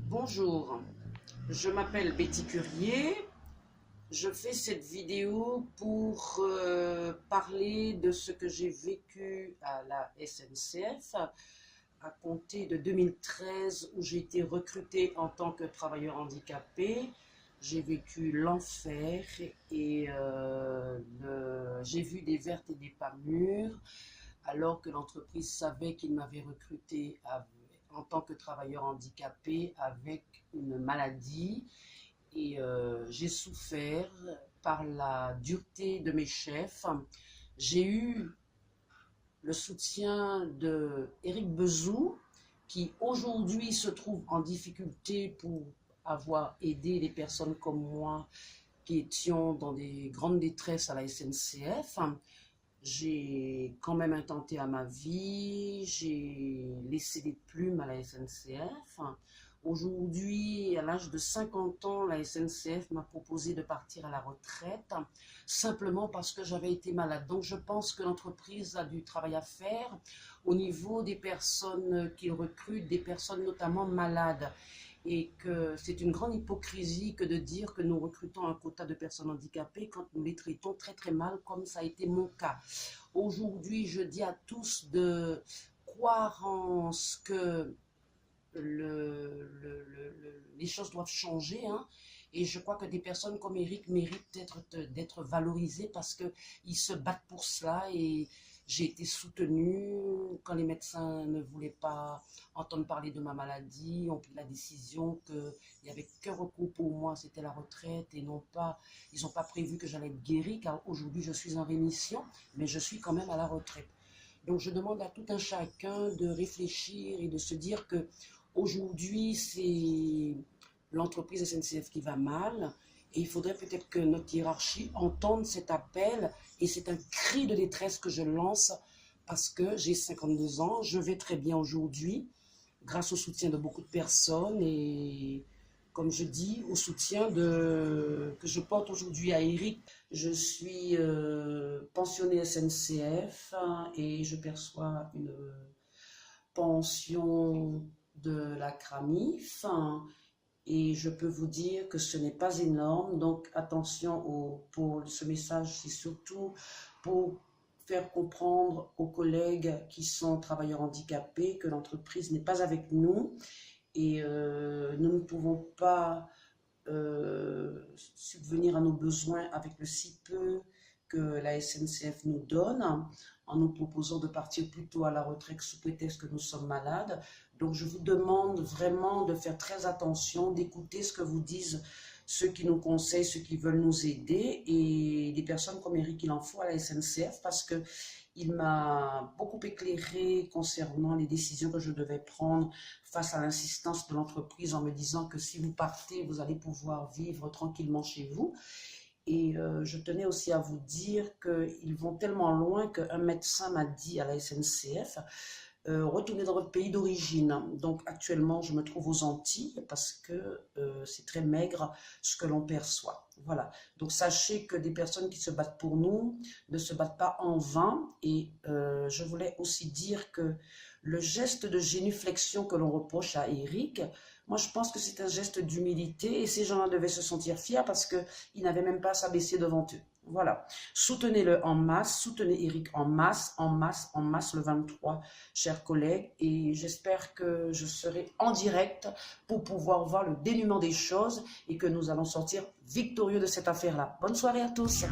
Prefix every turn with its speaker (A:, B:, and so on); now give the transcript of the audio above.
A: Bonjour, je m'appelle Betty Curier. Je fais cette vidéo pour parler de ce que j'ai vécu à la SNCF à compter de 2013 où j'ai été recrutée en tant que travailleur handicapé. J'ai vécu l'enfer et j'ai vu des vertes et des pas mûres alors que l'entreprise savait qu'il m'avait recruté en tant que travailleur handicapé avec une maladie. Et j'ai souffert par la dureté de mes chefs. J'ai eu le soutien de Éric Bezou, qui aujourd'hui se trouve en difficulté pour avoir aidé les personnes comme moi qui étions dans des grandes détresses à la SNCF. J'ai quand même intenté à ma vie, j'ai laissé des plumes à la SNCF. Aujourd'hui, à l'âge de 50 ans, la SNCF m'a proposé de partir à la retraite, simplement parce que j'avais été malade. Donc je pense que l'entreprise a du travail à faire au niveau des personnes qu'ils recrutent, des personnes notamment malades. Et que c'est une grande hypocrisie que de dire que nous recrutons un quota de personnes handicapées quand nous les traitons très très mal, comme ça a été mon cas. Aujourd'hui, je dis à tous de croire en ce que les choses doivent changer, hein. Et je crois que des personnes comme Eric méritent d'être valorisées parce qu'ils se battent pour cela. Et j'ai été soutenue quand les médecins ne voulaient pas entendre parler de ma maladie, ont pris la décision qu'il n'y avait qu'un recours pour moi, c'était la retraite, et non pas, ils n'ont pas prévu que j'allais être guérie, car aujourd'hui je suis en rémission, mais je suis quand même à la retraite. Donc je demande à tout un chacun de réfléchir et de se dire que aujourd'hui c'est l'entreprise SNCF qui va mal, et il faudrait peut-être que notre hiérarchie entende cet appel, et c'est un cri de détresse que je lance parce que j'ai 52 ans, je vais très bien aujourd'hui, grâce au soutien de beaucoup de personnes et, comme je dis, au soutien que je porte aujourd'hui à Eric. Je suis pensionnée SNCF, hein, et je perçois une pension de la CRAMIF, hein, et je peux vous dire que ce n'est pas énorme. Donc attention pour ce message, c'est surtout pour faire comprendre aux collègues qui sont travailleurs handicapés que l'entreprise n'est pas avec nous, et nous ne pouvons pas subvenir à nos besoins avec le si peu que la SNCF nous donne, en nous proposant de partir plus tôt à la retraite sous prétexte que nous sommes malades. Donc je vous demande vraiment de faire très attention, d'écouter ce que vous disent ceux qui nous conseillent, ceux qui veulent nous aider, et des personnes comme Eric, il en faut à la SNCF, parce que il m'a beaucoup éclairé concernant les décisions que je devais prendre face à l'insistance de l'entreprise, en me disant que si vous partez, vous allez pouvoir vivre tranquillement chez vous. Et je tenais aussi à vous dire qu'ils vont tellement loin qu'un médecin m'a dit à la SNCF, retournez dans votre pays d'origine. Donc actuellement, je me trouve aux Antilles parce que c'est très maigre ce que l'on perçoit. Voilà. Donc sachez que des personnes qui se battent pour nous ne se battent pas en vain. Et je voulais aussi dire que le geste de génuflexion que l'on reproche à Eric, moi je pense que c'est un geste d'humilité, et ces gens-là devaient se sentir fiers parce qu'ils n'avaient même pas à s'abaisser devant eux. Voilà. Soutenez-le en masse, soutenez Eric en masse, en masse, en masse le 23, chers collègues. Et j'espère que je serai en direct pour pouvoir voir le dénouement des choses et que nous allons sortir victorieux de cette affaire-là. Bonne soirée à tous.